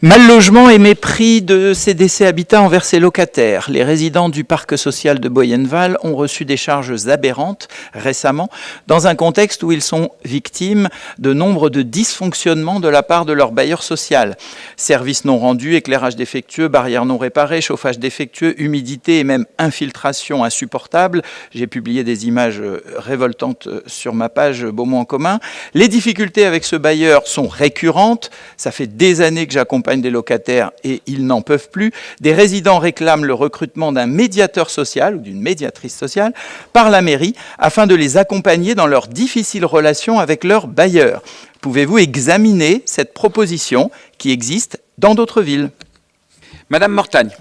Mal logement et mépris de CDC Habitat envers ses locataires. Les résidents du parc social de Boyenval ont reçu des charges aberrantes récemment, dans un contexte où ils sont victimes de nombre de dysfonctionnements de la part de leur bailleur social. Services non rendus, éclairage défectueux, barrières non réparées, chauffage défectueux, humidité et même infiltration insupportable. J'ai publié des images révoltantes sur ma page Beaumont en commun. Les difficultés avec ce bailleur sont récurrentes. Ça fait des années que j'accompagne des locataires et ils n'en peuvent plus. Des résidents réclament le recrutement d'un médiateur social ou d'une médiatrice sociale par la mairie afin de les accompagner dans leurs difficiles relations avec leurs bailleurs. Pouvez-vous examiner cette proposition qui existe dans d'autres villes ? Madame Mortagne.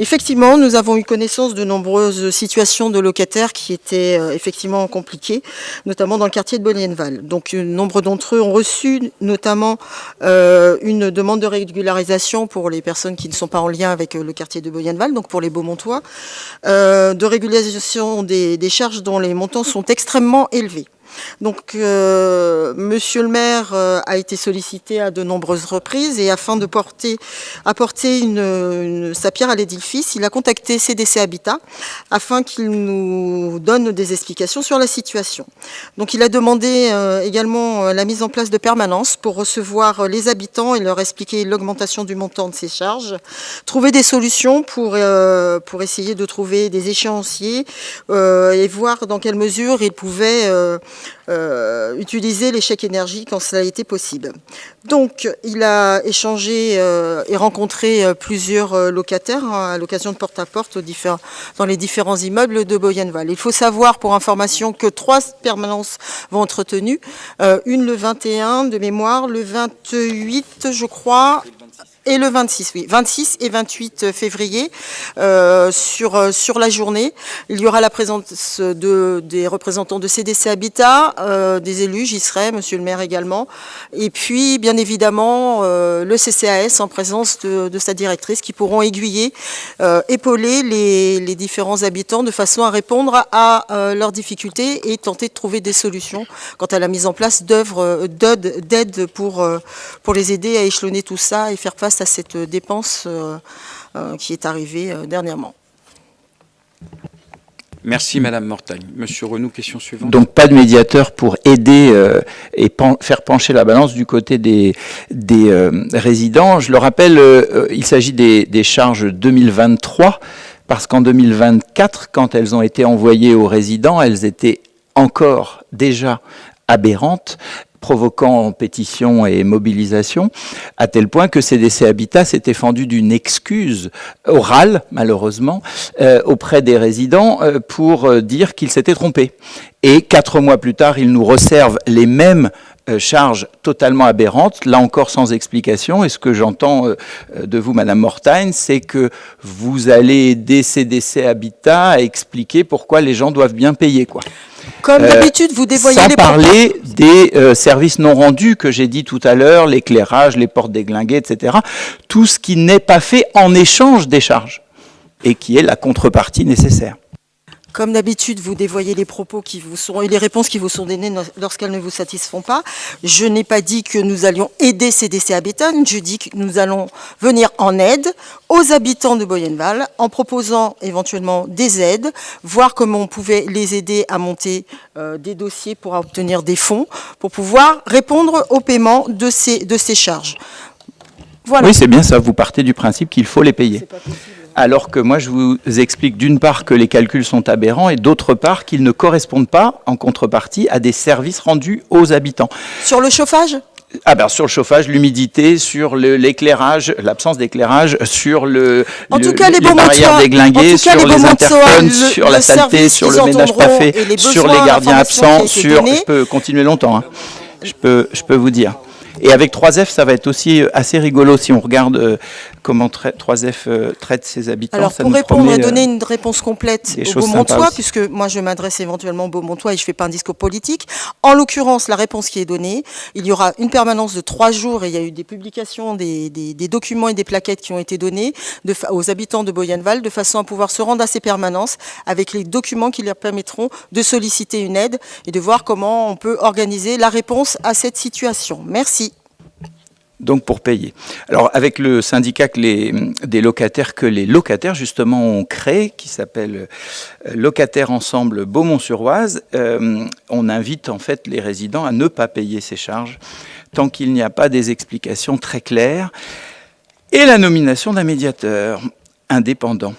Effectivement, nous avons eu connaissance de nombreuses situations de locataires qui étaient effectivement compliquées, notamment dans le quartier de Boyenval. Donc, nombre d'entre eux ont reçu notamment une demande de régularisation pour les personnes qui ne sont pas en lien avec le quartier de Boyenval, donc pour les Beaumontois, de régularisation des charges dont les montants sont extrêmement élevés. Donc, Monsieur le maire a été sollicité à de nombreuses reprises et afin de apporter sa pierre à l'édifice, il a contacté CDC Habitat afin qu'il nous donne des explications sur la situation. Donc, il a demandé également la mise en place de permanences pour recevoir les habitants et leur expliquer l'augmentation du montant de ces charges, trouver des solutions pour essayer de trouver des échéanciers et voir dans quelle mesure ils pouvaient utiliser les chèques énergie quand cela a été possible. Donc, il a échangé et rencontré plusieurs locataires à l'occasion de porte-à-porte dans les différents immeubles de Boyenval. Il faut savoir, pour information, que 3 permanences vont être tenues. Une le 21 de mémoire, le 28, je crois, et le 26, oui, 26 et 28 février sur la journée. Il y aura la présence des représentants de CDC Habitat, des élus, j'y serai, monsieur le maire également, et puis bien évidemment le CCAS en présence de sa directrice qui pourront aiguiller, épauler les différents habitants de façon à répondre à leurs difficultés et tenter de trouver des solutions quant à la mise en place d'aide pour les aider à échelonner tout ça et faire face à cette dépense qui est arrivée dernièrement. Merci Madame Mortagne. Monsieur Renou, question suivante. Donc pas de médiateur pour aider et faire pencher la balance du côté des résidents. Je le rappelle, il s'agit des charges 2023, parce qu'en 2024, quand elles ont été envoyées aux résidents, elles étaient encore déjà aberrantes, provoquant pétition et mobilisation, à tel point que CDC Habitat s'était fendu d'une excuse orale, malheureusement, auprès des résidents pour dire qu'ils s'étaient trompés. Et 4 mois plus tard, ils nous resservent les mêmes charges totalement aberrantes, là encore sans explication. Et ce que j'entends de vous, Madame Mortagne, c'est que vous allez aider CDC Habitat à expliquer pourquoi les gens doivent bien payer, quoi. Comme d'habitude, vous dévoyez sans les parler des services non rendus que j'ai dit tout à l'heure, l'éclairage, les portes déglinguées, etc. Tout ce qui n'est pas fait en échange des charges et qui est la contrepartie nécessaire. Comme d'habitude, vous dévoyez les propos qui vous sont et les réponses qui vous sont données lorsqu'elles ne vous satisfont pas. Je n'ai pas dit que nous allions aider CDC Habitat, je dis que nous allons venir en aide aux habitants de Boyenval en proposant éventuellement des aides, voir comment on pouvait les aider à monter des dossiers pour obtenir des fonds, pour pouvoir répondre au paiement de ces charges. Voilà. Oui, c'est bien ça, vous partez du principe qu'il faut les payer. C'est pas possible. Alors que moi, je vous explique d'une part que les calculs sont aberrants et d'autre part qu'ils ne correspondent pas, en contrepartie, à des services rendus aux habitants. Sur le chauffage ? Sur le chauffage, l'humidité, sur l'éclairage, l'absence d'éclairage, sur les barrières déglinguées, sur les interphones, sur la saleté, sur le ménage pas fait, sur les gardiens absents, je peux continuer longtemps, hein. Je peux vous dire. Et avec 3F, ça va être aussi assez rigolo si on regarde comment 3F traite ses habitants. Alors, pour répondre et donner une réponse complète aux Beaumontois, puisque moi je m'adresse éventuellement aux Beaumontois et je ne fais pas un discours politique, en l'occurrence, la réponse qui est donnée, il y aura une permanence de 3 jours et il y a eu des publications, des documents et des plaquettes qui ont été donnés aux habitants de Boyenval de façon à pouvoir se rendre à ces permanences avec les documents qui leur permettront de solliciter une aide et de voir comment on peut organiser la réponse à cette situation. Merci. donc pour payer. Alors avec le syndicat des locataires que les locataires justement ont créé, qui s'appelle Locataires Ensemble Beaumont-sur-Oise, on invite en fait les résidents à ne pas payer ces charges tant qu'il n'y a pas des explications très claires et la nomination d'un médiateur indépendant.